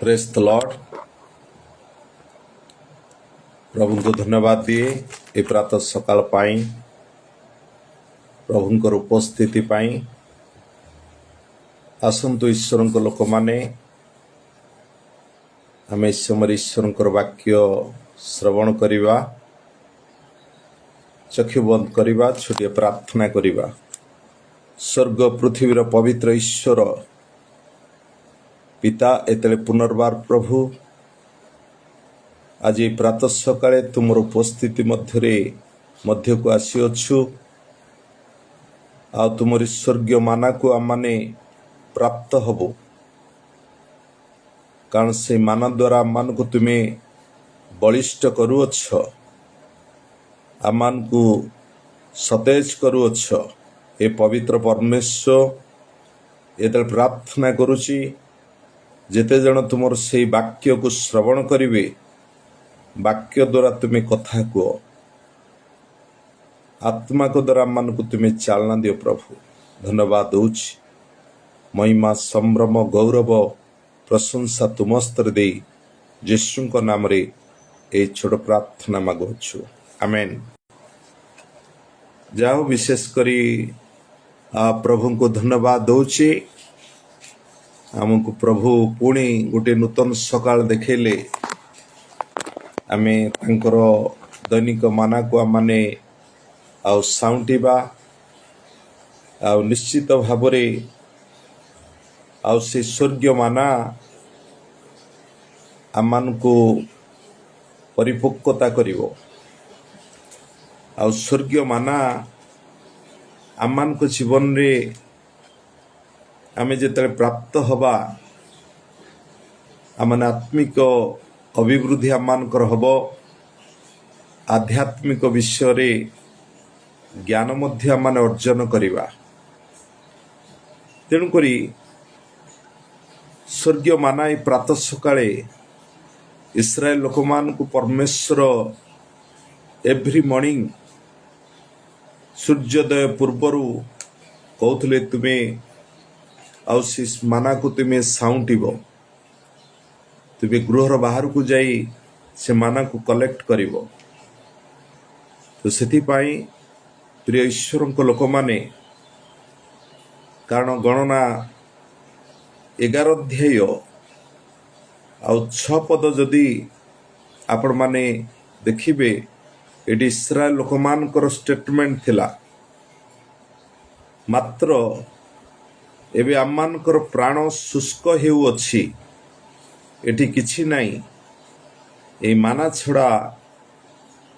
Praise the Lord. प्रभु को धन्यवाद दिए ए प्रातः सकाल पाई प्रभुंकर उपस्थिति पाई। आसंतु ईश्वर लोक माने आम समय ईश्वर वाक्य श्रवण करवा, चक्षु बंद करवा, छोटे प्रार्थना करवा। स्वर्ग पृथ्वीर पवित्र ईश्वर पिता एतले पुनर्बार प्रभु आज प्रातः सकाळे तुमर उपस्थिति मध्य को आसीअछु आ तुमरी स्वर्गीय माना को आम माने प्राप्त हबो, कारण से माना द्वारा आम को तुम्हें बलिष्ठ करुअछ, आम को सतेज करुअछ। ए पवित्र परमेश्वर एतले प्रार्थना करुची जेते जन तुमर से वाक्य को श्रवण करिवे, वाक्य द्वारा तुम्हें कथा कह, आत्मा को द्वारा मन को तुम्हें चालना दियो। प्रभु धन्यवाद दूच, महिमा संभ्रम गौरव प्रशंसा तुमस्तर दे यीशु को नाम रे ए छोट प्रार्थना मागुछु, आमेन। जाओ विशेष करी प्रभु को धन्यवाद दूची। आमको प्रभु पुणी गोटे नूतन सकाल देखेले, आमे तांकर दैनिक माना को आने साउंटिबा निश्चित भावरे से स्वर्गीय माना आम को परिपक्वता करिवो। स्वर्गीय माना आम को जीवन रे आमे जेतले प्राप्त हवा, आमने आत्मिक अभिवृद्धि आमकर हब, आध्यात्मिक विषय रे ज्ञान मध्य आम अर्जन करिवा। तेणुकरी स्वर्गीय माना प्रातः सकाळे इस्राएल लोक मान को परमेश्वर एव्री मॉर्निंग सूर्योदय पूर्वरु कहते तुम्हें माना को तुम्हें साउंटिब, तुम्हें गृहर बाहर को जाई से माना को कलेक्ट करिवो। तो सेथिपाई प्रिय ईश्वर को लोक माने, कारण गणना 11 अध्याय आ 6 पद जदि आपण माने देखिबे, एटी इस्राएल लोक मानकर स्टेटमेंट थिला। मात्र एबे आममानकर प्राण शुष्क हेउअछि, एटी किछि नाही, ए माना छड़ा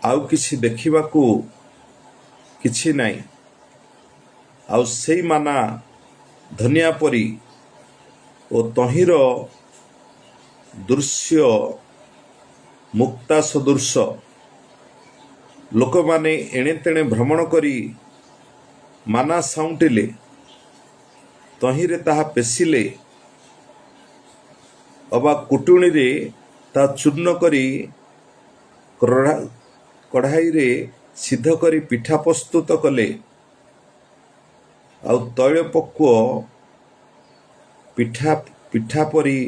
आउ किछि देखिबाकू किछि नाही। आउ सेई माना धनिया परी ओ तहिर दृश्य मुक्ता सदृश लोक माने एणे तेणे भ्रमण करी माना साउंटिले, तहिरे ताहा पेसिले, अबा कुटुणी रे ता चूर्ण करी कढ़ाई रे सिद्ध करी पिठा प्रस्तुत कले। आउ तैल पक्व पिठा परी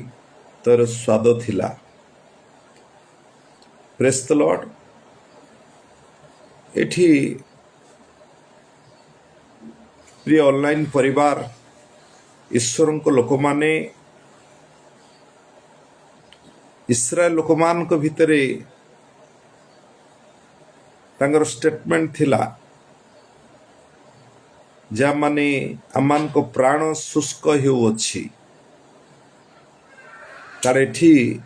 तर स्वाद थिला। Praise the Lord. एठी प्रिय ऑनलाइन परिवार ईश्वर को लोक माने इस्राएल लोक मान को भितरे तांगर स्टेटमेंट थिला, जा माने आमान को प्राण शुष्क हेउअछि, कार एठी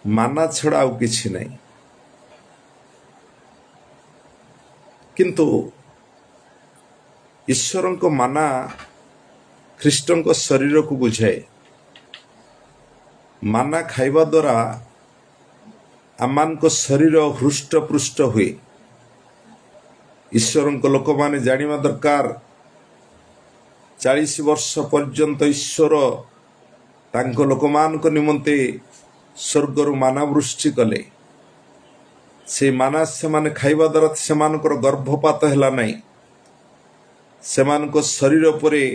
माना छड़ा आउ किछि नहीं। किंतु ईश्वर को माना ख्रीष्टन को शरीर को बुझाए। माना खाइबा द्वारा आमान को शरीर हृष्ट पृष्ठ हुए। ईश्वर को लोक माने जानिबा दरकार, 40 वर्ष पर्यंत ईश्वर तांको लोक मान को निमंते स्वर्गर माना वृष्टि कले। से माना से माने खाइबा द्वारा सेमानकर गर्भपात हैला नहीं, सेमानकर शरीर परे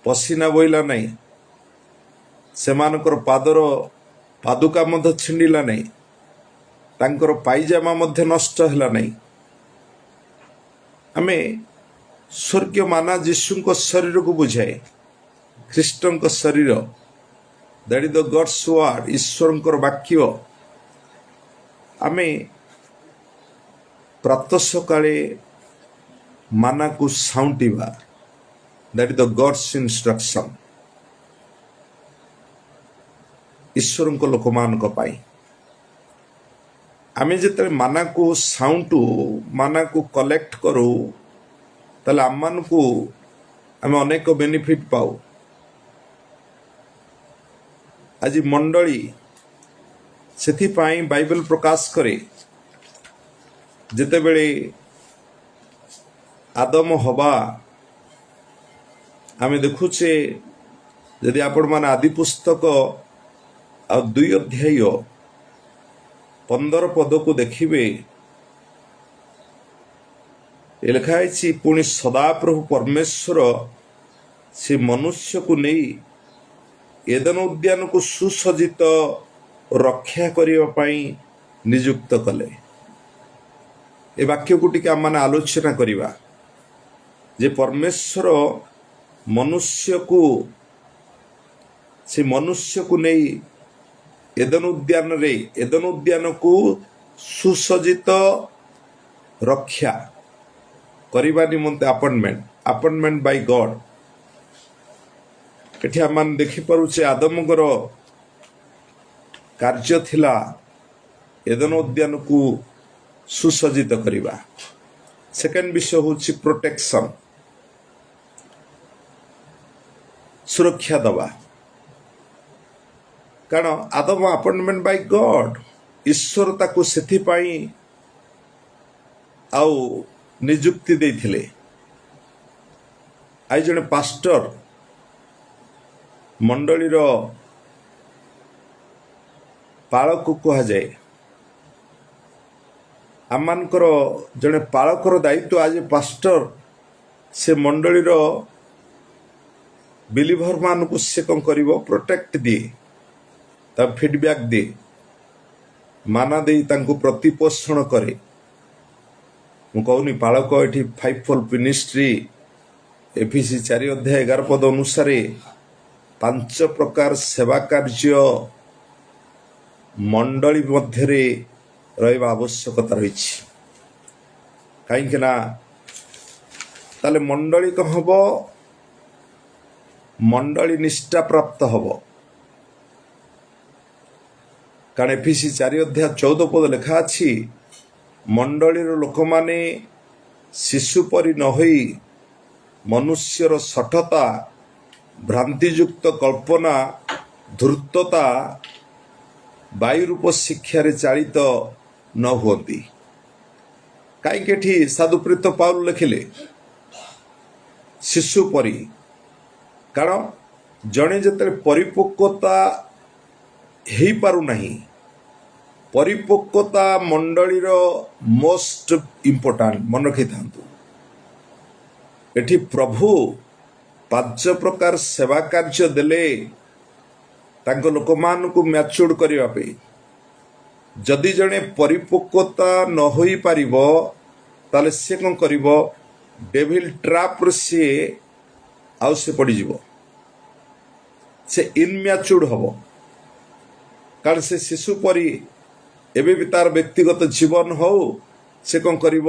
पसीना बोइला नहीं, सेमानकर पादर ପାଦୁକା ମଧ୍ୟ ଛିଣ୍ଡିଲା ନାହିଁ, ତାଙ୍କର ପାଇଜାମା ମଧ୍ୟ ନଷ୍ଟ ହେଲା ନାହିଁ। ଆମେ ସ୍ୱର୍ଗୀୟ ମାନା ଯୀଶୁଙ୍କ ଶରୀରକୁ ବୁଝାଏ, ଖ୍ରୀଷ୍ଟଙ୍କ ଶରୀର, that is the God's word, ଈଶ୍ୱରଙ୍କର ବାକ୍ୟ। ଆମେ ପ୍ରାତଃ ସକାଳେ ମାନାକୁ ସାଉଁଟିବା, that is the God's instruction, ଈଶ୍ୱରଙ୍କ ଲୋକମାନଙ୍କ ପାଇଁ। ଆମେ ଯେତେବେଳେ ମାନାକୁ ସାଉଁଟୁ, ମାନାକୁ କଲେକ୍ଟ କରୁ, ତାହେଲେ ଆମମାନଙ୍କୁ ଆମେ ଅନେକ ବେନିଫିଟ୍ ପାଉ। ଆଜି ମଣ୍ଡଳୀ ସେଥିପାଇଁ ବାଇବେଲ ପ୍ରକାଶ କରେ, ଯେତେବେଳେ ଆଦମ ହବା ଆମେ ଦେଖୁଛେ, ଯଦି ଆପଣମାନେ ଆଦି ପୁସ୍ତକ ଆଉ 2 ଅଧ୍ୟାୟ 15 ପଦକୁ ଦେଖିବେ, ଲେଖା ହେଇଛି, ପୁଣି ସଦାପ୍ରଭୁ ପରମେଶ୍ୱର ସେ ମନୁଷ୍ୟକୁ ନେଇ ଏଦେନ ଉଦ୍ୟାନକୁ ସୁସଜ୍ଜିତ ରକ୍ଷା କରିବା ପାଇଁ ନିଯୁକ୍ତ କଲେ। ଏ ବାକ୍ୟକୁ ଟିକେ ଆମମାନେ ଆଲୋଚନା କରିବା ଯେ ପରମେଶ୍ୱର ମନୁଷ୍ୟକୁ ନେଇ ଏଦେନ ଉଦ୍ୟାନକୁ ସୁସଜ୍ଜିତ ରକ୍ଷା କରିବା ନିମନ୍ତେ ଆପଏଣ୍ଟମେଣ୍ଟ ବାଇ ଗଡ୍। ଏଠି ଆମମାନେ ଦେଖିପାରୁଛେ ଆଦମଙ୍କର କାର୍ଯ୍ୟ ଥିଲା ଏଦେନ ଉଦ୍ୟାନକୁ ସୁସଜ୍ଜିତ କରିବା। ସେକେଣ୍ଡ ବିଷୟ ହେଉଛି ପ୍ରୋଟେକ୍ସନ, ସୁରକ୍ଷା ଦେବା। କାରଣ ଆଦମ ଆପଏଣ୍ଟମେଣ୍ଟ ବାଇ ଗଡ୍, ଈଶ୍ୱର ତାକୁ ସେଥିପାଇଁ ଆଉ ନିଯୁକ୍ତି ଦେଇଥିଲେ। ଆଜି ଜଣେ ପାଷ୍ଟର ମଣ୍ଡଳୀର ପାଳକ କୁହାଯାଏ। ଆମମାନଙ୍କର ଜଣେ ପାଳକର ଦାୟିତ୍ୱ, ଆଜି ପାଷ୍ଟର ସେ ମଣ୍ଡଳୀର ବିଲିଭର ମାନଙ୍କୁ ସେ କ'ଣ କରିବ? ପ୍ରୋଟେକ୍ଟ ଦିଏ, ତା ଫିଡବ୍ୟାକ୍ ଦିଏ, ମାନା ଦେଇ ତାଙ୍କୁ ପ୍ରତିପୋଷଣ କରେ। ମୁଁ କହୁନି ପାଳକ ଏଠି 5-fold ମିନିଷ୍ଟ୍ରି, ଏଫିସି 4 ଅଧ୍ୟାୟ 11 ପଦ ଅନୁସାରେ 5 ପ୍ରକାର ସେବା କାର୍ଯ୍ୟ ମଣ୍ଡଳୀ ମଧ୍ୟରେ ରହିବା ଆବଶ୍ୟକତା ରହିଛି। କାହିଁକି ନା ତାହେଲେ ମଣ୍ଡଳୀ କ'ଣ ହବ? ମଣ୍ଡଳୀ ନିଷ୍ଠା ପ୍ରାପ୍ତ ହବ। କାରଣ ଏଫିସି 4 ଅଧ୍ୟାୟ 14 ପଦ ଲେଖା ଅଛି, ମଣ୍ଡଳୀର ଲୋକମାନେ ଶିଶୁ ପରି ନ ହୋଇ ମନୁଷ୍ୟର ଶଠତା, ଭ୍ରାନ୍ତିଯୁକ୍ତ କଳ୍ପନା, ଧୂର୍ତ୍ତତା, ବାୟୁରୂପ ଶିକ୍ଷାରେ ଚାଳିତ ନ ହୁଅନ୍ତି। କାହିଁକି ଏଠି ସାଧୁପ୍ରୀତ ପାଉଲ ଲେଖିଲେ ଶିଶୁ ପରି? କାରଣ ଜଣେ ଯେତେବେଳେ ପରିପକ୍ୱତା ହେଇପାରୁନାହିଁ, ପରିପକ୍ୱତା ମଣ୍ଡଳୀର ମୋଷ୍ଟ ଇମ୍ପୋର୍ଟାଣ୍ଟ, ମନେ ରଖିଥାନ୍ତୁ। ଏଠି ପ୍ରଭୁ 5 ପ୍ରକାର ସେବା କାର୍ଯ୍ୟ ଦେଲେ ତାଙ୍କ ଲୋକମାନଙ୍କୁ ମ୍ୟାଚୁର୍ଡ କରିବା ପାଇଁ। ଯଦି ଜଣେ ପରିପକ୍ୱତା ନ ହୋଇପାରିବ, ତାହେଲେ ସେ କ'ଣ କରିବ? ଡେଭିଲ ଟ୍ରାପ୍ରେ ସେ ପଡ଼ିଯିବ, ସେ ଇନମ୍ୟାଚୁର୍ଡ ହବ। କାରଣ ସେ ଶିଶୁ ପରି ଏବେ ବି ତାର ବ୍ୟକ୍ତିଗତ ଜୀବନ ହଉ, ସେ କ'ଣ କରିବ?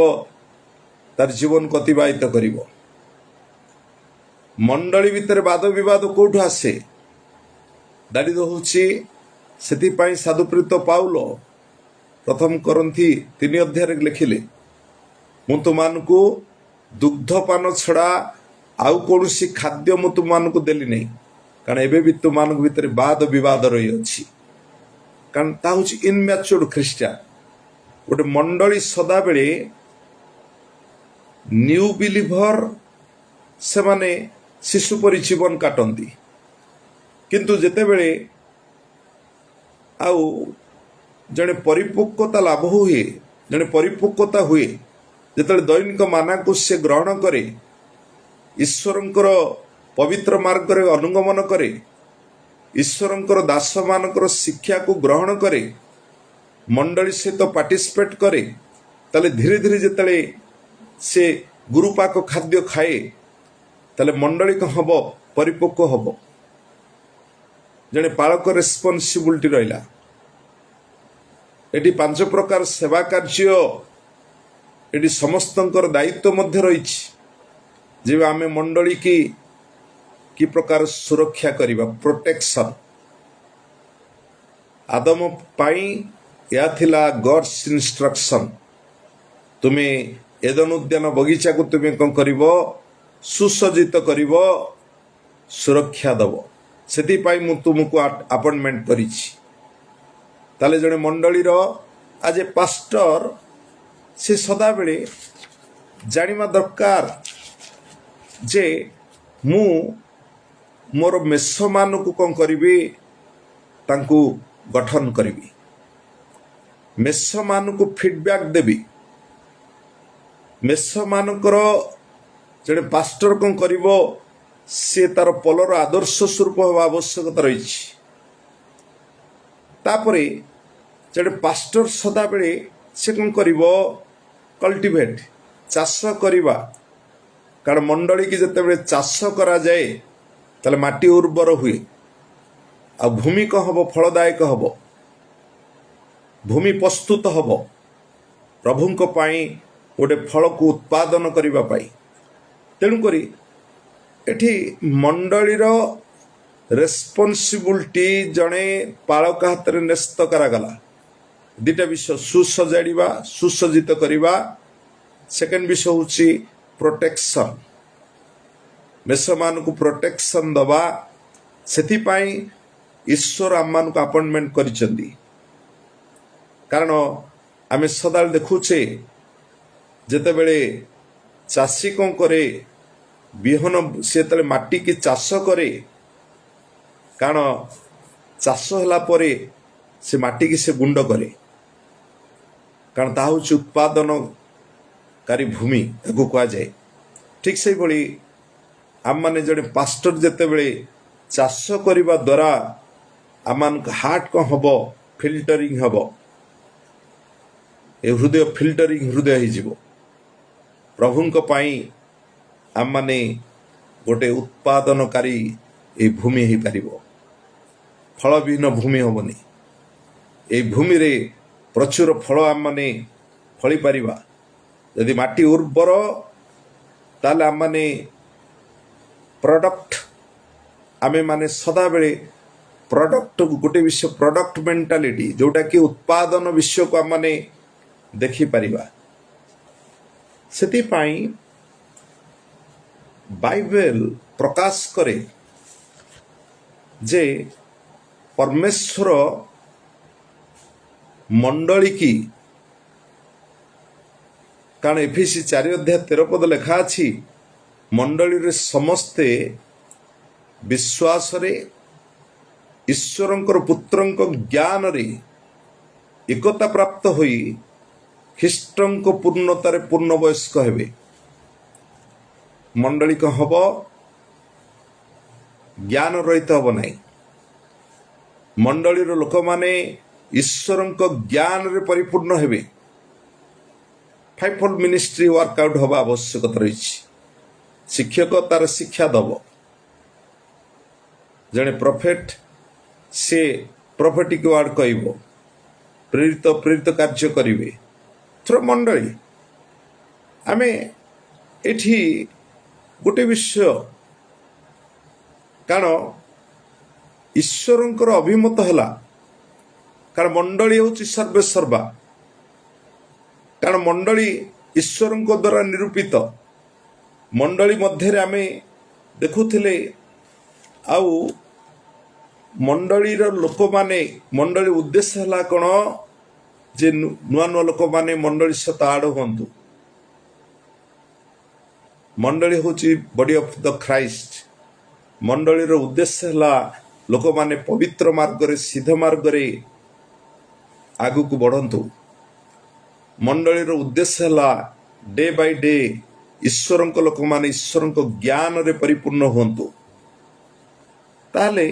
ତାର ଜୀବନକୁ ଅତିବାହିତ କରିବ। ମଣ୍ଡଳୀ ଭିତରେ ବାଦ ବିବାଦ କୋଉଠୁ ଆସେ? ଦାରିଦ ହେଉଛି। ସେଥିପାଇଁ ସାଧୁପ୍ରୀତ ପାଉଲ 1 କରନ୍ଥୀ 3 ଅଧ୍ୟାୟରେ ଲେଖିଲେ, ମୁଁ ତୁମମାନଙ୍କୁ ଦୁଗ୍ଧପାନ ଛଡ଼ା ଆଉ କୌଣସି ଖାଦ୍ୟ ମୁଁ ତୁମମାନଙ୍କୁ ଦେଲି ନାହିଁ, କାରଣ ଏବେ ବି ତୁମମାନଙ୍କ ଭିତରେ ବାଦ ବିବାଦ ରହିଅଛି। କାରଣ ତା ହେଉଛି ଇନମ୍ୟାଚୁର୍ଡ ଖ୍ରୀଷ୍ଟିଆନ। ଗୋଟେ ମଣ୍ଡଳୀ ସଦାବେଳେ ନ୍ୟୁ ବିଲିଭର, ସେମାନେ ଶିଶୁ ପରି ଜୀବନ କାଟନ୍ତି। କିନ୍ତୁ ଯେତେବେଳେ ଆଉ ଜଣେ ପରିପକ୍ୱତା ଲାଭ ହୁଏ, ଜଣେ ପରିପକ୍ୱତା ହୁଏ, ଯେତେବେଳେ ଦୈନିକ ମାନାକୁ ସେ ଗ୍ରହଣ କରେ, ଈଶ୍ୱରଙ୍କର ପବିତ୍ର ମାର୍ଗରେ ଅନୁଗମନ କରେ, ଈଶ୍ୱରଙ୍କର ଦାସମାନଙ୍କର ଶିକ୍ଷାକୁ ଗ୍ରହଣ କରେ, ମଣ୍ଡଳୀ ସହିତ ପାର୍ଟିସିପେଟ୍ କରେ, ତାହେଲେ ଧୀରେ ଧୀରେ ଯେତେବେଳେ ସେ ଗୁରୁପାକ ଖାଦ୍ୟ ଖାଏ ତାହେଲେ ମଣ୍ଡଳୀ କ'ଣ ହେବ? ପରିପକ୍ୱ ହେବ। ଜଣେ ପାଳକ ରେସ୍ପନ୍ସିବିଲିଟି ରହିଲା। ଏଠି 5 ପ୍ରକାର ସେବା କାର୍ଯ୍ୟ ଏଠି ସମସ୍ତଙ୍କର ଦାୟିତ୍ୱ ମଧ୍ୟ ରହିଛି ଯେ ଆମେ ମଣ୍ଡଳୀ କି ପ୍ରକାର ସୁରକ୍ଷା କରିବା, ପ୍ରୋଟେକ୍ସନ୍। ଆଦମ ପାଇଁ ଏହା ଥିଲା ଗଡ୍ସ ଇନଷ୍ଟ୍ରକ୍ସନ୍। ତୁମେ ଏଦନ ଉଦ୍ୟାନ ବଗିଚାକୁ ତୁମେ କ'ଣ କରିବ? ସୁସଜ୍ଜିତ କରିବ, ସୁରକ୍ଷା ଦେବ। ସେଥିପାଇଁ ମୁଁ ତୁମକୁ ଆପଏଣ୍ଟମେଣ୍ଟ କରିଛି। ତାହେଲେ ଜଣେ ମଣ୍ଡଳୀର ଆଜ ଏ ପାଷ୍ଟର ସେ ସଦାବେଳେ ଜାଣିବା ଦରକାର ଯେ ମୁଁ ମୋର ମେଷମାନଙ୍କୁ କ'ଣ କରିବି? ତାଙ୍କୁ ଗଠନ କରିବି, ମେଷମାନଙ୍କୁ ଫିଡବ୍ୟାକ୍ ଦେବି। ମେଷମାନଙ୍କର ଜଣେ ପାଷ୍ଟର କ'ଣ କରିବ? ସେ ତାର ପଲର ଆଦର୍ଶ ସ୍ୱରୂପ ହେବା ଆବଶ୍ୟକତା ରହିଛି। ତାପରେ ଜଣେ ପାଷ୍ଟର ସଦାବେଳେ ସେ କ'ଣ କରିବ? କଲ୍ଟିଭେଟ୍, ଚାଷ କରିବା। କାରଣ ମଣ୍ଡଳୀକି ଯେତେବେଳେ ଚାଷ କରାଯାଏ ତାହେଲେ ମାଟି ଉର୍ବର ହୁଏ, ଆଉ ଭୂମି କ'ଣ ହେବ? ଫଳଦାୟକ ହେବ, ଭୂମି ପ୍ରସ୍ତୁତ ହେବ ପ୍ରଭୁଙ୍କ ପାଇଁ ଗୋଟେ ଫଳକୁ ଉତ୍ପାଦନ କରିବା ପାଇଁ। ତେଣୁକରି ଏଠି ମଣ୍ଡଳୀର ରେସ୍ପନ୍ସିବିଲିଟି ଜଣେ ପାଳକ ହାତରେ ନ୍ୟସ୍ତ କରାଗଲା। 2ଟା ବିଷୟ, ସୁସଜାଡ଼ିବା, ସୁସଜ୍ଜିତ କରିବା। ସେକେଣ୍ଡ ବିଷୟ ହେଉଛି ପ୍ରୋଟେକ୍ସନ୍, ମେଷମାନଙ୍କୁ ପ୍ରୋଟେକ୍ସନ୍ ଦେବା। ସେଥିପାଇଁ ଈଶ୍ୱର ଆମମାନଙ୍କୁ ଆପଏଣ୍ଟମେଣ୍ଟ କରିଛନ୍ତି। କାରଣ ଆମେ ସଦାବେଳେ ଦେଖୁଛେ ଯେତେବେଳେ ଚାଷୀ କ'ଣ କରେ? ବିହନ ସେ ଯେତେବେଳେ ମାଟିକି ଚାଷ କରେ, କାରଣ ଚାଷ ହେଲା ପରେ ସେ ମାଟିକି ସେ ଗୁଣ୍ଡ କରେ, କାରଣ ତାହା ହେଉଛି ଉତ୍ପାଦନକାରୀ ଭୂମି ତାକୁ କୁହାଯାଏ। ଠିକ୍ ସେଇଭଳି ଆମମାନେ ଜଣେ ପାଷ୍ଟର ଯେତେବେଳେ ଚାଷ କରିବା ଦ୍ୱାରା ଆମମାନଙ୍କ ହାର୍ଟ କ'ଣ ହେବ? ଫିଲ୍ଟରିଂ ହେବ। ଏ ହୃଦୟ ଫିଲ୍ଟରିଂ ହୃଦୟ ହେଇଯିବ। ପ୍ରଭୁଙ୍କ ପାଇଁ ଆମମାନେ ଗୋଟେ ଉତ୍ପାଦନକାରୀ ଏ ଭୂମି ହେଇପାରିବ। ଫଳବିହୀନ ଭୂମି ହେବନି। এই ଭୂମିରେ ପ୍ରଚୁର ଫଳ ଆମମାନେ ଫଳିପାରିବା। ଯଦି ମାଟି ଉର୍ବର ତାହେଲେ ଆମମାନେ ପ୍ରଡକ୍ଟ, ଆମେମାନେ ସଦାବେଳେ ପ୍ରଡକ୍ଟକୁ, ଗୋଟେ ବିଷୟ ପ୍ରଡକ୍ଟ ମେଣ୍ଟାଲିଟି, ଯେଉଁଟାକି ଉତ୍ପାଦନ ବିଷୟକୁ ଆମମାନେ ଦେଖିପାରିବା। ସେଥିପାଇଁ ବାଇବେଲ ପ୍ରକାଶ କରେ ଯେ ପରମେଶ୍ୱର ମଣ୍ଡଳୀ କି, କାରଣ ଏଫେସୀ 4:13 ଲେଖା ଅଛି, ମଣ୍ଡଳୀରେ ସମସ୍ତେ ବିଶ୍ୱାସରେ ଈଶ୍ୱରଙ୍କର ପୁତ୍ରଙ୍କ ଜ୍ଞାନରେ ଏକତା ପ୍ରାପ୍ତ ହୋଇ ଖ୍ରୀଷ୍ଟଙ୍କ ପୂର୍ଣ୍ଣତାରେ ପୂର୍ଣ୍ଣ ବୟସ୍କ ହେବେ। ମଣ୍ଡଳୀ କ'ଣ ହେବ? ଜ୍ଞାନ ରହିତ ହେବ ନାହିଁ। ମଣ୍ଡଳୀର ଲୋକମାନେ ଈଶ୍ୱରଙ୍କ ଜ୍ଞାନରେ ପରିପୂର୍ଣ୍ଣ ହେବେ। ଫାଇଭଫୋଲ୍ଡ ମିନିଷ୍ଟ୍ରି ୱାର୍କ ଆଉଟ୍ ହେବା ଆବଶ୍ୟକତା ରହିଛି। ଶିକ୍ଷକ ତାର ଶିକ୍ଷା ଦେବ। ଜଣେ ପ୍ରଫେଟ ସେ ପ୍ରଫେଟିକ୍ ୱାର୍ଡ କହିବ, ପ୍ରେରିତ କାର୍ଯ୍ୟ କରିବେ। ଥ୍ରୋ ମଣ୍ଡଳୀ ଆମେ ଏଠି ଗୋଟେ ବିଷୟ, କାରଣ ଈଶ୍ୱରଙ୍କର ଅଭିମତ ହେଲା, କାରଣ ମଣ୍ଡଳୀ ହେଉଛି ସର୍ବେସର୍ବା, କାରଣ ମଣ୍ଡଳୀ ଈଶ୍ୱରଙ୍କ ଦ୍ୱାରା ନିରୂପିତ। ମଣ୍ଡଳୀ ମଧ୍ୟରେ ଆମେ ଦେଖୁଥିଲେ, ଆଉ ମଣ୍ଡଳୀର ଲୋକମାନେ, ମଣ୍ଡଳୀ ଉଦ୍ଦେଶ୍ୟ ହେଲା କ'ଣ? ଯେ ନୂଆ ନୂଆ ଲୋକମାନେ ମଣ୍ଡଳୀ ସହିତ ଆଡ଼ ହୁଅନ୍ତୁ। ମଣ୍ଡଳୀ ହେଉଛି ବଡି ଅଫ୍ ଦ ଖ୍ରାଇଷ୍ଟ। ମଣ୍ଡଳୀର ଉଦ୍ଦେଶ୍ୟ ହେଲା ଲୋକମାନେ ପବିତ୍ର ମାର୍ଗରେ, ସିଧ ମାର୍ଗରେ ଆଗକୁ ବଢ଼ନ୍ତୁ। ମଣ୍ଡଳୀର ଉଦ୍ଦେଶ୍ୟ ହେଲା ଡେ ବାଇ ଡେ ଈଶ୍ୱରଙ୍କ ଲୋକମାନେ ଈଶ୍ୱରଙ୍କ ଜ୍ଞାନରେ ପରିପୂର୍ଣ୍ଣ ହୁଅନ୍ତୁ। ତାହେଲେ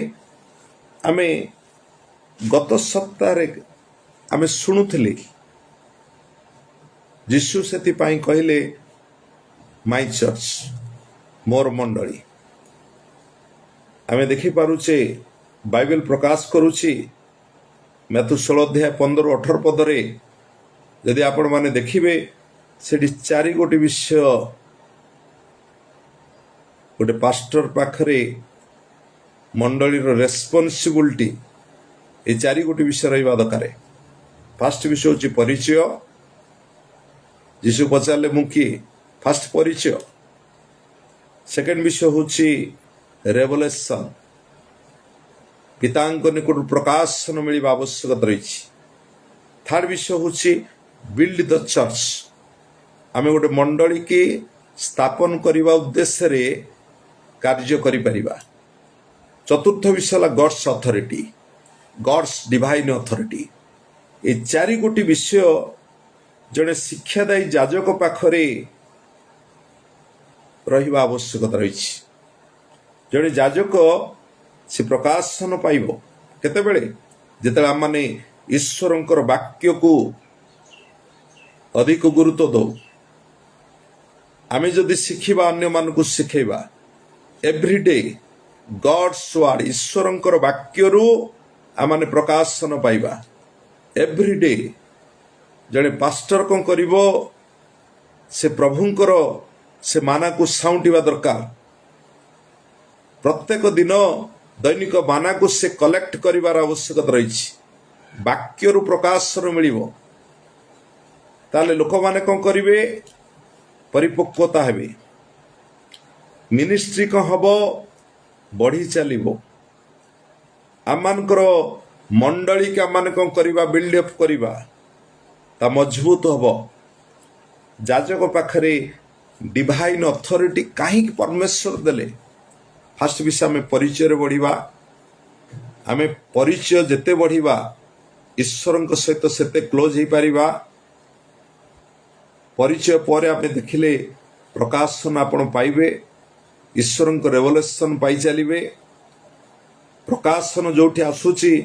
आमे गत सप्ताह आमे शुणुले जीशु से कहले माई चर्च मोर मंडली आमे देखी पारुचे बाइबल प्रकाश करुची मैथ्यू 16:15-18 पदरे यदि आपण माने देखिबे सेठी 4 गोटी विषय गोटे पास्टर पाखरे मंडली रेस्पॉन्सिबिलिटी ये 4 गोटी विषय रही दरकार। फास्ट विषय हूँ परिचय। जीशु पचारे मु किए फास्ट परिचय। सेकेंड विषय हूँ रेवलेशन पिता निकट प्रकाशन मिलवा आवश्यकता रही। थर्ड विषय हूँ बिल्ड द चर्च आमे गोटे मंडली की स्थापन करने उद्देश्य रे कार्य करिपरिबा। चतुर्थ विषय God's authority God's divine authority ये 4 गोटी विषय जड़े शिक्षादायी जाजक पाखरे रहिबा आवश्यकता रही। जड़े जाजक से प्रकाशन पाइब केतेबेले जेते आम माने ईश्वरंकर वाक्य को अधिक गुरुत्व दो। आमे जदि शिखिबा अन्य मान को शिखेबा एवरीडे गॉड्स वर्ड ईश्वरंकर वाक्य रु आमाने प्रकाशन पाइबा। एवरीडे जड़े पास्टर कौन करिवो से प्रभुंकर से माना को साउंटिबा दरकार। प्रत्येक दिन दैनिक माना को से कलेक्ट करिवार आवश्यकता रही। वाक्य रु प्रकाशन मिलिवो ताले लोक माने कौन करिवे परिपक्वता हेबे। मिनिस्ट्री कौन हबो बढ़ी चलिबो। आमानकर मंडली के आम कौन करिबा बिल्डअप करिबा ता मजबूत हबो। जाजक पाखरे डिवाइन अथॉरिटी कहीं परमेश्वर देले। फास्ट विषय आम परिचय बढ़िबा। आम परिचय जेते बढ़िबा ईश्वर सहित सेते क्लोज हो पारिबा। परिचय पर आप देखिले प्रकाशन आपण पाइबे। ईश्वर रेवलेशन पाई चलिए। प्रकाशन जोठी आसूची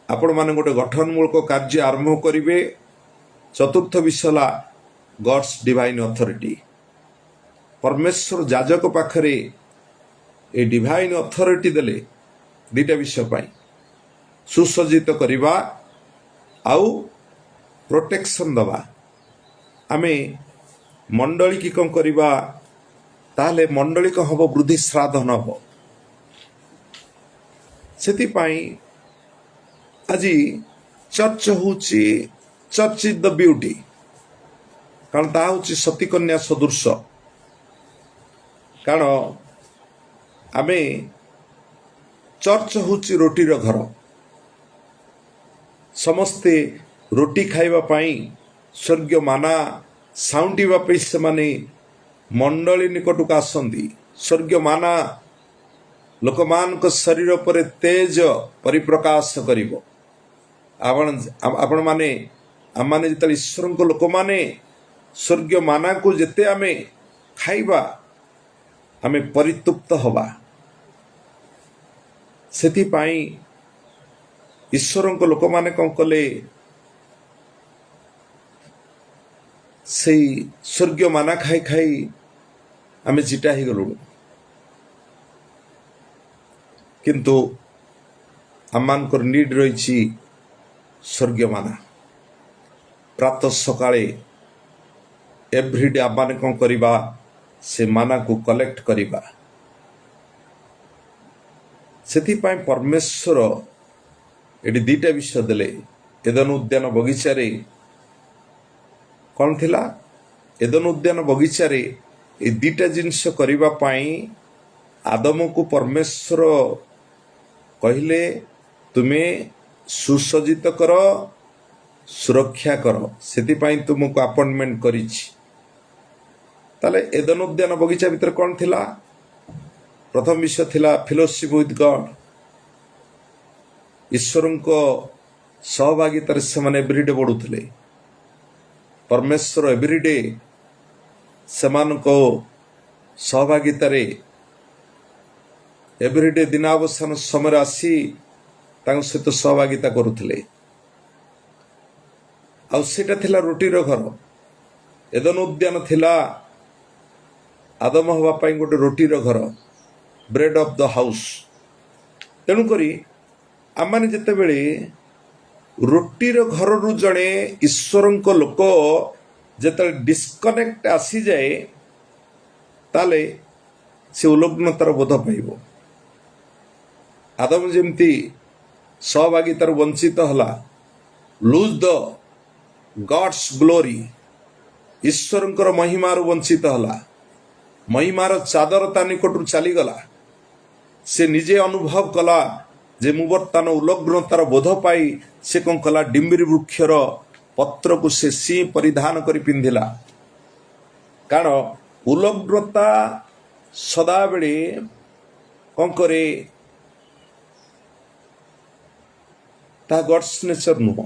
आपण माने गोटे गठनमूलक कार्य आरंभ करिवे। चतुर्थ विषय गॉड्स डिवाइन अथॉरिटी परमेश्वर जाजक पाखरे ए डिवाइन अथॉरिटी देले 2टा विषय पाई सुसज्जित करिबा आउ प्रोटेक्शन दबा। आमे मंडली की कौन करिबा ताले मंडली को हबो वृद्धि साधन हबो। सेतिपाई আজি चर्च होची चर्च इज द ब्यूटी कारण ता होची सती कन्या सदृश। कारण आमे चर्च होची रोटीर घर। समस्ते रोटी खाइबा पाई स्वर्गीय माना साउंटिबा पे से माने मंडली निकटक आसंती। स्वर्गीय माना लोकमान को शरीर पर तेज परिप्रकाश करिवो। आपण माने आम माने जिते ईश्वर को लोक माने स्वर्गीय माना को जेते आमे खाइबा आमे परितृप्त हवा। सेति पाई ईश्वर को लोक माने कौन कले से स्वर्गीय माना खाई खाई आमे चिटा ही गलु। किंतु आमानकर नीड रही स्वर्गीय माना। प्रातः सकाळे एवरीडे आमाने कौन करिबा से माना को कलेक्ट करिबा। सेति पाई परमेश्वर एटी 2टा विषय देले। एदन उद्यान बगीचा रे कौन थिला एदन उद्यान बगीचा रे ए 2टा जिनिस करिबा पाई आदम को परमेश्वर कहले तुम्हें सुसज्जित कर सुरक्षा कर सेति पाई तुमको अपॉइंटमेंट करिछि। ताले एदन उद्यान बगीचा भीतर कौन थिला प्रथम विषय थिला फेलोशिप विथ गॉड। ईश्वर को सहभागितार से माने एवरीडे बढ़ुथिले। परमेश्वर एवरीडे समान को सहभागितारे एवरीडे दिनावसान समय आसी ତାଙ୍କ ସହିତ ସହଭାଗିତା କରୁଥିଲେ। ଆଉ ସେଇଟା ଥିଲା ରୁଟିର ଘର। ଏଦନ ଉଦ୍ୟାନ ଥିଲା ଆଦମ ହବା ପାଇଁ ଗୋଟେ ରୁଟିର ଘର, ବ୍ରେଡ୍ ଅଫ୍ ଦ ହାଉସ୍। ତେଣୁକରି ଆମମାନେ ଯେତେବେଳେ ରୁଟିର ଘରରୁ ଜଣେ ଈଶ୍ୱରଙ୍କ ଲୋକ ଯେତେବେଳେ ଡିସ୍କନେକ୍ଟ ଆସିଯାଏ, ତାହେଲେ ସେ ଉଲଗ୍ନତାର ବୋଧ ପାଇବ। ଆଦମ ଯେମିତି ସହଭାଗିତାରୁ ବଞ୍ଚିତ ହେଲା, ଲୁଜ୍ ଦ ଗଡ୍ସ ଗ୍ଲୋରି, ଈଶ୍ୱରଙ୍କର ମହିମାରୁ ବଞ୍ଚିତ ହେଲା, ମହିମାର ଚାଦର ତା ନିକଟରୁ ଚାଲିଗଲା। ସେ ନିଜେ ଅନୁଭବ କଲା ଯେ ମୁଁ ବର୍ତ୍ତମାନ ଉଲଗ୍ନତାର ବୋଧ ପାଇ ସେ କ'ଣ କଲା, ଡିମ୍ବିରି ବୃକ୍ଷର ପତ୍ରକୁ ସେ ପରିଧାନ କରି ପିନ୍ଧିଲା। କାରଣ ଉଲଗ୍ନତା ସଦାବେଳେ କ'ଣ କରେ, ତାହା ଗଡ୍ସ ନେଚର ନୁହଁ।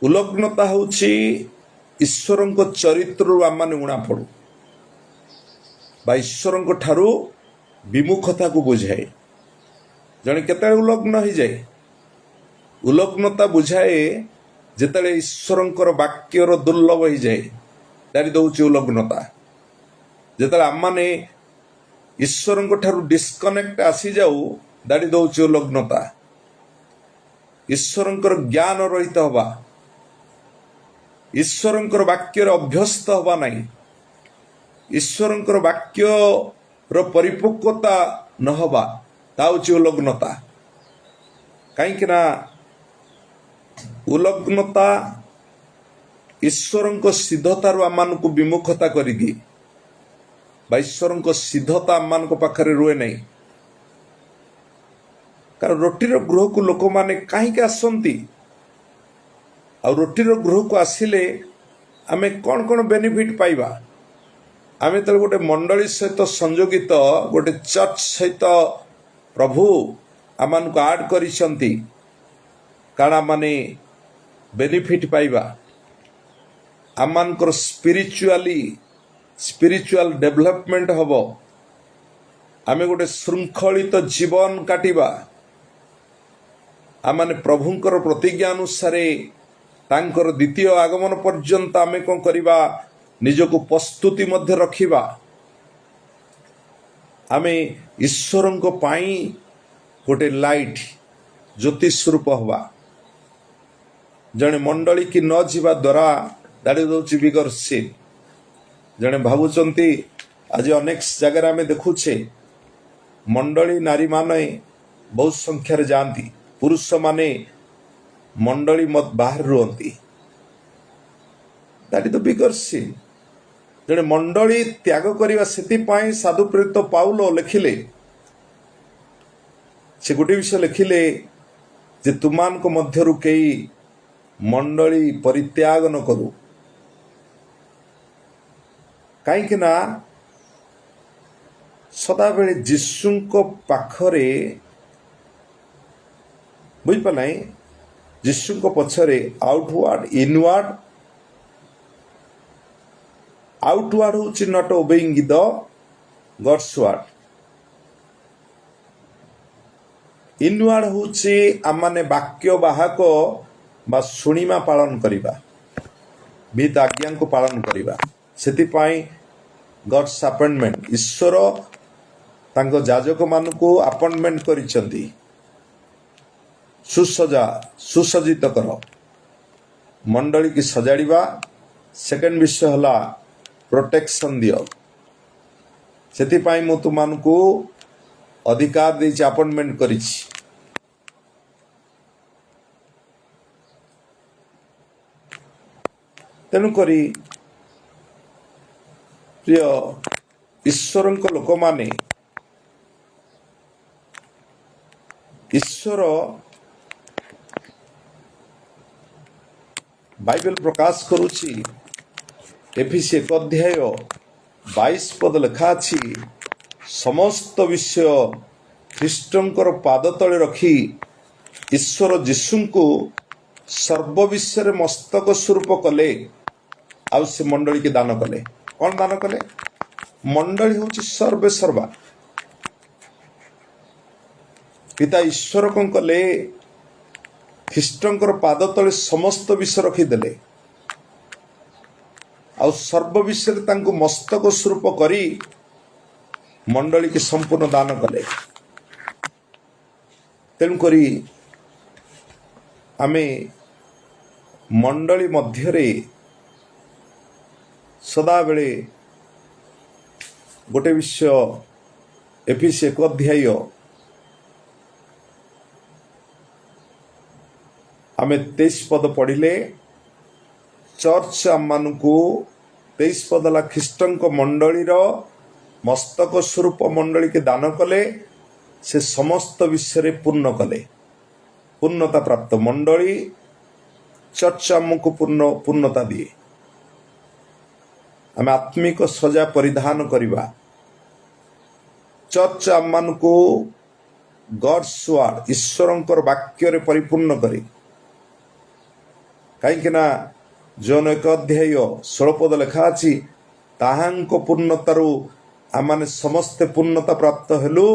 ଉଲଗ୍ନତା ହେଉଛି ଈଶ୍ୱରଙ୍କ ଚରିତ୍ରରୁ ଆମମାନେ ଉଣା ପଡ଼ୁ ବା ଈଶ୍ୱରଙ୍କ ଠାରୁ ବିମୁଖତାକୁ ବୁଝାଏ। ଜଣେ କେତେବେଳେ ଉଲଗ୍ନ ହେଇଯାଏ? ଉଲଗ୍ନତା ବୁଝାଏ ଯେତେବେଳେ ଈଶ୍ୱରଙ୍କର ବାକ୍ୟର ଦୁର୍ଲଭ ହେଇଯାଏ, ଦାରି ଦେଉଛି ଉଲଗ୍ନତା। ଯେତେବେଳେ ଆମମାନେ ଈଶ୍ୱରଙ୍କ ଠାରୁ ଡିସ୍କନେକ୍ଟ ଆସିଯାଉ, ଦାରି ଦେଉଛି ଉଲଗ୍ନତା। ଈଶ୍ୱରଙ୍କର ଜ୍ଞାନ ରହିତ ହବା, ଈଶ୍ୱରଙ୍କର ବାକ୍ୟରେ ଅଭ୍ୟସ୍ତ ହବା ନାହିଁ, ଈଶ୍ୱରଙ୍କର ବାକ୍ୟର ପରିପକ୍ୱତା ନହବା, ତା ହେଉଛି ଉଲଗ୍ନତା। କାହିଁକି ନା ଉଲଗ୍ନତା ଈଶ୍ୱରଙ୍କ ସିଦ୍ଧତାରୁ ଆମମାନଙ୍କୁ ବିମୁଖତା କରିଦିଏ ବା ଈଶ୍ୱରଙ୍କ ସିଦ୍ଧତା ଆମମାନଙ୍କ ପାଖରେ ରୁହେ ନାହିଁ। କାରଣ ରୁଟିର ଗୃହକୁ ଲୋକମାନେ କାହିଁକି ଆସନ୍ତି? ଆଉ ରୁଟିର ଗୃହକୁ ଆସିଲେ ଆମେ କ'ଣ କ'ଣ ବେନିଫିଟ୍ ପାଇବା? ଆମେ ଯେତେବେଳେ ଗୋଟେ ମଣ୍ଡଳୀ ସହିତ ସଂଯୋଗିତ, ଗୋଟେ ଚର୍ଚ୍ଚ ସହିତ ପ୍ରଭୁ ଆମମାନଙ୍କୁ ଆଡ୍ କରିଛନ୍ତି, କାରଣ ଆମମାନେ ବେନିଫିଟ୍ ପାଇବା, ଆମମାନଙ୍କର ସ୍ପିରିଚୁଆଲ ଡେଭଲପମେଣ୍ଟ ହବ, ଆମେ ଗୋଟେ ଶୃଙ୍ଖଳିତ ଜୀବନ କାଟିବା, ଆମମାନେ ପ୍ରଭୁଙ୍କର ପ୍ରତିଜ୍ଞା ଅନୁସାରେ ତାଙ୍କର ଦ୍ୱିତୀୟ ଆଗମନ ପର୍ଯ୍ୟନ୍ତ ଆମେ କ'ଣ କରିବା, ନିଜକୁ ପ୍ରସ୍ତୁତି ମଧ୍ୟ ରଖିବା। ଆମେ ଈଶ୍ୱରଙ୍କ ପାଇଁ ଗୋଟେ ଲାଇଟ୍, ଜ୍ୟୋତି ସ୍ୱରୂପ ହେବା। ଜଣେ ମଣ୍ଡଳୀ କି ନ ଯିବା ଦ୍ୱାରା ଦାଡ଼ି ଦେଉଛି ବିଗର ସିନ୍। ଜଣେ ଭାବୁଛନ୍ତି, ଆଜି ଅନେକ ଜାଗାରେ ଆମେ ଦେଖୁଛେ ମଣ୍ଡଳୀ ନାରୀମାନେ ବହୁତ ସଂଖ୍ୟାରେ ଯାଆନ୍ତି, ପୁରୁଷମାନେ ମଣ୍ଡଳୀ ବାହାରେ ରୁହନ୍ତି। That is the ବିଗର scene. ଜଣେ ମଣ୍ଡଳୀ ତ୍ୟାଗ କରିବା, ସେଥିପାଇଁ ସାଧୁ ପ୍ରେରିତ ପାଉଲ ଲେଖିଲେ, ସେ ଗୋଟେ ବିଷୟ ଲେଖିଲେ ଯେ ତୁମାନଙ୍କ ମଧ୍ୟରୁ କେହି ମଣ୍ଡଳୀ ପରିତ୍ୟାଗ ନ କରୁ। କାହିଁକି ନା ସଦାବେଳେ ଯୀଶୁଙ୍କ ପାଖରେ, ବୁଝିପାରିଲ ନାହିଁ, ଯୀଶୁଙ୍କ ପଛରେ ଆଉଟୱାର୍ଡ ହେଉଛି ନଟ୍ ଓବେଇଂ ଦ ଗଡ୍ସ ୱାର୍ଡ, ଇନୱାର୍ଡ ହେଉଛି ଆମମାନେ ବାକ୍ୟ ବାହକ ବା ଶୁଣିମା ପାଳନ କରିବା, ବିହିତ ଆଜ୍ଞାଙ୍କୁ ପାଳନ କରିବା। ସେଥିପାଇଁ ଗଡ୍ସ ଆପଏଣ୍ଟମେଣ୍ଟ, ଈଶ୍ୱର ତାଙ୍କ ଯାଜକମାନଙ୍କୁ ଆପଏଣ୍ଟମେଣ୍ଟ କରିଛନ୍ତି, ସୁସଜ୍ଜିତ କର, ମଣ୍ଡଳୀକି ସଜାଡ଼ିବା। ସେକେଣ୍ଡ ବିଷୟ ହେଲା ପ୍ରୋଟେକ୍ସନ୍ ଦିଅ। ସେଥିପାଇଁ ମୁଁ ତୁମମାନଙ୍କୁ ଅଧିକାର ଦେଇଛି, ଆପଏଣ୍ଟମେଣ୍ଟ କରିଛି। ତେଣୁକରି ପ୍ରିୟ ଈଶ୍ୱରଙ୍କ ଲୋକମାନେ, ଈଶ୍ୱର ବାଇବେଲ ପ୍ରକାଶ କରୁଛି, ଏଫେସୀ 1:22 ଲେଖା ଅଛି, ସମସ୍ତ ବିଷୟ ଖ୍ରୀଷ୍ଟଙ୍କର ପାଦ ତଳେ ରଖି ଈଶ୍ୱର ଯୀଶୁଙ୍କୁ ସର୍ବ ବିଷୟରେ ମସ୍ତକ ସ୍ୱରୂପ କଲେ, ଆଉ ସେ ମଣ୍ଡଳୀକି ଦାନ କଲେ। କ'ଣ ଦାନ କଲେ? ମଣ୍ଡଳୀ ହେଉଛି ସର୍ବେ ସର୍ବା। ପିତା ଈଶ୍ୱର କ'ଣ କଲେ? ଖ୍ରୀଷ୍ଟଙ୍କର ପାଦ ତଳେ ସମସ୍ତ ବିଷୟ ରଖିଦେଲେ ଆଉ ସର୍ବ ବିଷୟରେ ତାଙ୍କୁ ମସ୍ତକ ସ୍ୱରୂପ କରି ମଣ୍ଡଳୀକି ସମ୍ପୂର୍ଣ୍ଣ ଦାନ କଲେ। ତେଣୁକରି ଆମେ ମଣ୍ଡଳୀ ମଧ୍ୟରେ ସଦାବେଳେ ଗୋଟେ ବିଷୟ ଏଫିସି 1 ଅଧ୍ୟାୟ ଆମେ 23 ପଦ ପଢ଼ିଲେ ଚର୍ଚ୍ଚ ଆମମାନଙ୍କୁ 23 ପଦ ହେଲା ଖ୍ରୀଷ୍ଟଙ୍କ ମଣ୍ଡଳୀର ମସ୍ତକ ସ୍ୱରୂପ ମଣ୍ଡଳୀକି ଦାନ କଲେ, ସେ ସମସ୍ତ ବିଷୟରେ ପୂର୍ଣ୍ଣ କଲେ, ପୂର୍ଣ୍ଣତା ପ୍ରାପ୍ତ। ମଣ୍ଡଳୀ ଚର୍ଚ୍ଚ ଆମକୁ ପୂର୍ଣ୍ଣତା ଦିଏ। ଆମେ ଆତ୍ମିକ ସଜା ପରିଧାନ କରିବା। ଚର୍ଚ୍ଚ ଆମମାନଙ୍କୁ ଗଡ୍ସ ୱାର୍ଡ ଈଶ୍ୱରଙ୍କର ବାକ୍ୟରେ ପରିପୂର୍ଣ୍ଣ କରେ। କାହିଁକି ନା ଜନ 1 ଅଧ୍ୟାୟ 16 ପଦ ଲେଖା ଅଛି, ତାହାଙ୍କ ପୂର୍ଣ୍ଣତାରୁ ଆମମାନେ ସମସ୍ତେ ପୂର୍ଣ୍ଣତା ପ୍ରାପ୍ତ ହେଲୁ।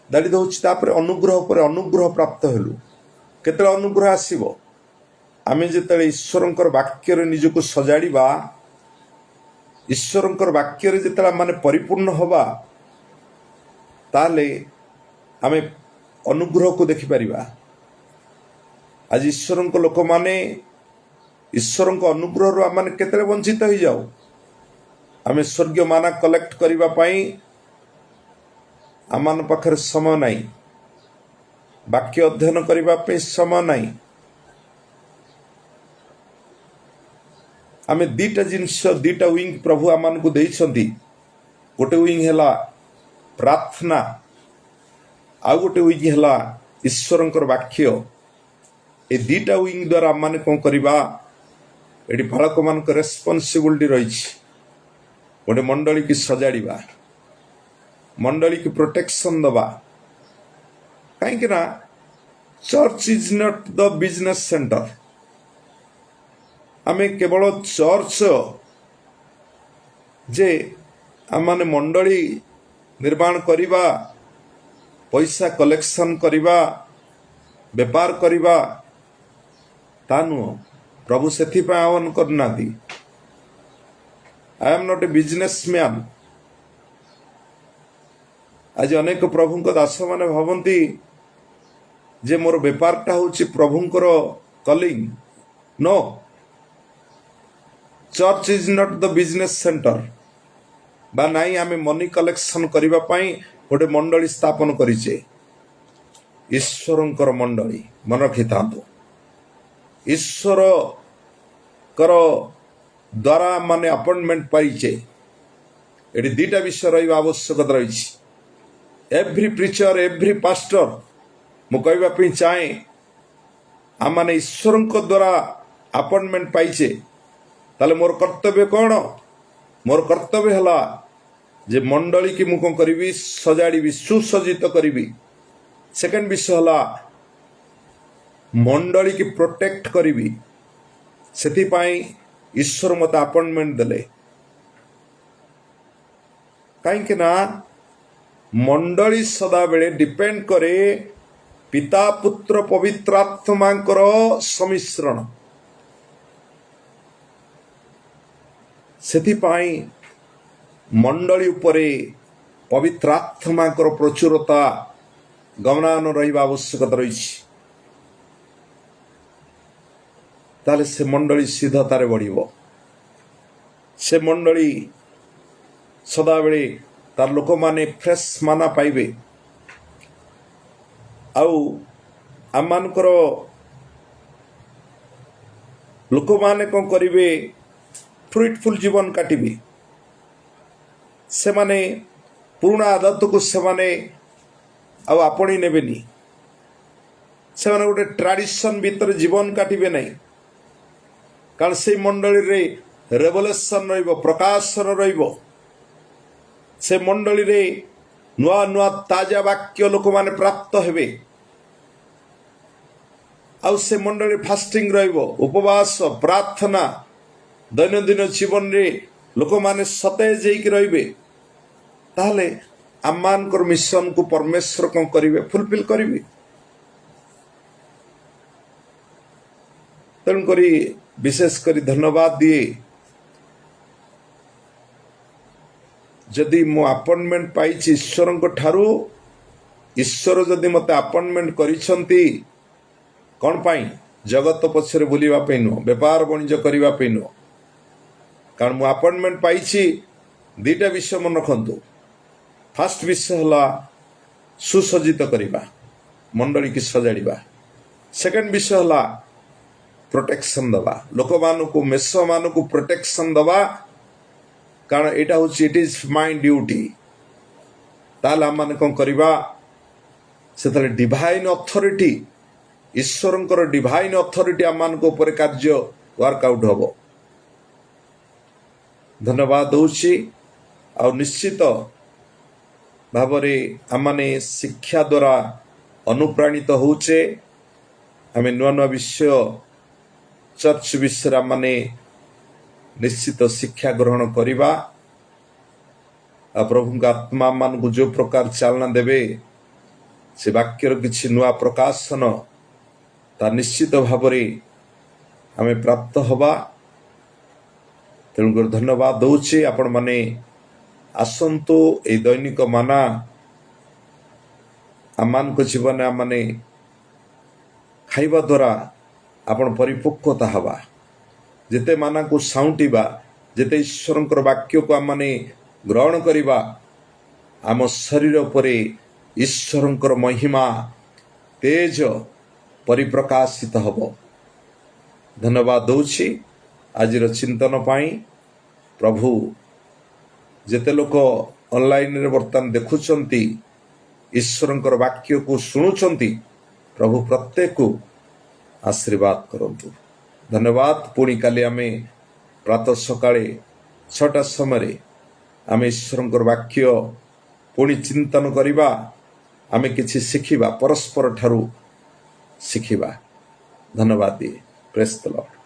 ଦାଡ଼ି ଦେଉଛି ତାପରେ ଅନୁଗ୍ରହ ପରେ ଅନୁଗ୍ରହ ପ୍ରାପ୍ତ ହେଲୁ। କେତେବେଳେ ଅନୁଗ୍ରହ ଆସିବ? ଆମେ ଯେତେବେଳେ ଈଶ୍ୱରଙ୍କର ବାକ୍ୟରେ ନିଜକୁ ସଜାଡ଼ିବା, ଈଶ୍ୱରଙ୍କର ବାକ୍ୟରେ ଯେତେବେଳେ ଆମେ ପରିପୂର୍ଣ୍ଣ ହେବା, ତାହେଲେ ଆମେ ଅନୁଗ୍ରହକୁ ଦେଖିପାରିବା। ଆଜି ଈଶ୍ୱରଙ୍କ ଲୋକମାନେ ଈଶ୍ୱରଙ୍କ ଅନୁଗ୍ରହରୁ ଆମେ କେତେବେଳେ ବଞ୍ଚିତ ହେଇଯାଉ? ଆମେ ସ୍ୱର୍ଗୀୟ ମାନା କଲେକ୍ଟ କରିବା ପାଇଁ ଆମ ପାଖରେ ସମୟ ନାହିଁ, ବାକ୍ୟ ଅଧ୍ୟୟନ କରିବା ପାଇଁ ସମୟ ନାହିଁ। ଆମେ ଦୁଇଟା ଜିନିଷ, ଦୁଇଟା ୱିଙ୍ଗ ପ୍ରଭୁ ଆମମାନଙ୍କୁ ଦେଇଛନ୍ତି। ଗୋଟେ ୱିଙ୍ଗ ହେଲା ପ୍ରାର୍ଥନା, ଆଉ ଗୋଟେ ୱିଙ୍ଗ ହେଲା ଈଶ୍ୱରଙ୍କର ବାକ୍ୟ। ଏ ଦୁଇଟା ୱିଙ୍ଗ ଦ୍ୱାରା ଆମମାନେ କ'ଣ କରିବା? ଏଠି ବାଳକମାନଙ୍କ ରେସ୍ପନ୍ସିବିଲିଟି ରହିଛି। ଗୋଟେ ମଣ୍ଡଳୀକି ସଜାଡ଼ିବା, ମଣ୍ଡଳୀକି ପ୍ରୋଟେକ୍ସନ୍ ଦେବା। କାହିଁକି ନା church is not the business centre. ଆମେ କେବଳ ଚର୍ଚ୍ଚ ଯେ ଆମମାନେ ମଣ୍ଡଳୀ ନିର୍ମାଣ କରିବା, ପଇସା କଲେକ୍ସନ୍ କରିବା, ବେପାର କରିବା, ତା ନୁହଁ। ପ୍ରଭୁ ସେଥିପାଇଁ ଆହ୍ୱାନ କରୁନାହାନ୍ତି। I M not a business man. ଆଜି ଅନେକ ପ୍ରଭୁଙ୍କ ଦାସମାନେ ଭାବନ୍ତି ଯେ ମୋର ବେପାରଟା ହେଉଛି ପ୍ରଭୁଙ୍କର calling. No, church is not the business centre. ବା ନାଇଁ ଆମେ ମନି କଲେକ୍ସନ୍ କରିବା ପାଇଁ ଗୋଟେ ମଣ୍ଡଳୀ ସ୍ଥାପନ କରିଛେ। ଈଶ୍ୱରଙ୍କର ମଣ୍ଡଳୀ, ମନେ ରଖିଥାନ୍ତୁ। ଈଶ୍ୱରଙ୍କର ଦ୍ୱାରା ମାନେ ଆପଏଣ୍ଟମେଣ୍ଟ ପାଇଛେ। ଏଠି ଦୁଇଟା ବିଷୟ ରହିବା ଆବଶ୍ୟକତା ରହିଛି। ଏଭ୍ରି ପ୍ରିଚର, ଏଭ୍ରି ପାଷ୍ଟର, ମୁଁ କହିବା ପାଇଁ ଚାହେଁ, ଆମମାନେ ଈଶ୍ୱରଙ୍କ ଦ୍ୱାରା ଆପଏଣ୍ଟମେଣ୍ଟ ପାଇଛେ। ତାହେଲେ ମୋର କର୍ତ୍ତବ୍ୟ କ'ଣ? ମୋର କର୍ତ୍ତବ୍ୟ ହେଲା ଯେ ମଣ୍ଡଳୀକି ମୁଁ କ'ଣ କରିବି? ସଜାଡ଼ିବି, ସୁସଜ୍ଜିତ କରିବି। ସେକେଣ୍ଡ ବିଷୟ ହେଲା ମଣ୍ଡଳୀକି ପ୍ରୋଟେକ୍ଟ କରିବି। ସେଥିପାଇଁ ଈଶ୍ୱର ମୋତେ ଆପଏଣ୍ଟମେଣ୍ଟ ଦେଲେ। କାହିଁକି ନା ମଣ୍ଡଳୀ ସଦାବେଳେ ଡିପେଣ୍ଡ କରେ ପିତା, ପୁତ୍ର, ପବିତ୍ର ଆତ୍ମାଙ୍କର ସମ୍ମିଶ୍ରଣ। ସେଥିପାଇଁ ମଣ୍ଡଳୀ ଉପରେ ପବିତ୍ର ଆତ୍ମାଙ୍କର ପ୍ରଚୁରତା ଗମନାଗମନ ରହିବା ଆବଶ୍ୟକତା ରହିଛି। ତାହେଲେ ସେ ମଣ୍ଡଳୀ ସିଦ୍ଧତାରେ ବଢ଼ିବ। ସେ ମଣ୍ଡଳୀ ସଦାବେଳେ ତାର ଲୋକମାନେ ଫ୍ରେଶ୍ ମାନା ପାଇବେ। ଆଉ ଆମମାନଙ୍କର ଲୋକମାନେ କ'ଣ କରିବେ? ଫ୍ରୁଇଟଫୁଲ୍ ଜୀବନ କାଟିବେ। ସେମାନେ ପୁରୁଣା ଆଦତକୁ ସେମାନେ ଆଉ ଆପଣେଇ ନେବେନି। ସେମାନେ ଗୋଟେ ଟ୍ରାଡ଼ିସନ୍ ଭିତରେ ଜୀବନ କାଟିବେ ନାହିଁ। କାରଣ ସେଇ ମଣ୍ଡଳୀରେ ରେଭଲେସନ୍ ରହିବ, ପ୍ରକାଶନ ରହିବ। ସେ ମଣ୍ଡଳୀରେ ନୂଆ ନୂଆ ତାଜା ବାକ୍ୟ ଲୋକମାନେ ପ୍ରାପ୍ତ ହେବେ। ଆଉ ସେ ମଣ୍ଡଳୀ ଫାଷ୍ଟିଂ ରହିବ, ଉପବାସ, ପ୍ରାର୍ଥନା, ଦୈନନ୍ଦିନ ଜୀବନରେ ଲୋକମାନେ ସତେଜ ହେଇକି ରହିବେ। ତାହେଲେ आममानकर मिशन को परमेश्वर कौन करिवे फुलफिल करिवे तेणुकरी विशेष करी धन्यवाद दिए जदि मो अपॉइंटमेंट पाई ईश्वर ठारू ईश्वर जदि मते अपॉइंटमेंट करिसंती कौन पाई जगत पछरे बुलिबा पे नुह व्यापार वाणिज्य करिबा पे नुह कारण मु अपॉइंटमेंट पाई दुईटा विषय मन रखंतु फास्ट विषय हला सुसज्जित करिबा मंडली की सजाड़िबा सेकंड विषय हला प्रोटेक्शन दबा लोक मानकु मेष मानकु प्रोटेक्शन दबा कारण एटा होची इट इज माय ड्यूटी ताल आम कौन करवा से डिवाइन अथॉरिटी ईश्वर डिवाइन अथॉरिटी आम ऊपर कार्य वर्कआउट हम धन्यवाद दूची आ निश्चित भाव आमने शिक्षा द्वारा अनुप्राणित होचे आम नुआ नुआ विषय चर्च विषय आमने निश्चित शिक्षा ग्रहण करवा प्रभु आत्मा मान को जो प्रकार चालना देवे से वाक्यर किसी नुआ प्रकाशन ता निश्चित भाव आम प्राप्त हवा तेणुकर धन्यवाद दौचे आपण माने आसंतु ए दैनिक माना आमान को जीवन आमने खाइबा द्वारा आपण परिपक्वता हवा जेते माना को साउंटिबा जेते ईश्वर वाक्य को आम ग्रहण करवा आम शरीर पर ईश्वर महिमा तेज परिप्रकाशित हब धन्यवाद दौची आज चिंतन पाई प्रभु जेते लोक ऑनलाइन रे बर्तमान देखुचंती ईश्वर वाक्य को शुणुचंती प्रभु प्रत्येक को आशीर्वाद करंतु धन्यवाद पुणी काली आमे प्रातः सकाळे 6टा समय आमे ईश्वर वाक्य पुणी चिंतन करिबा आमे किछि शिखिबा परस्पर ठारू शिखिबा धन्यवाद दिए प्रेज द लॉर्ड।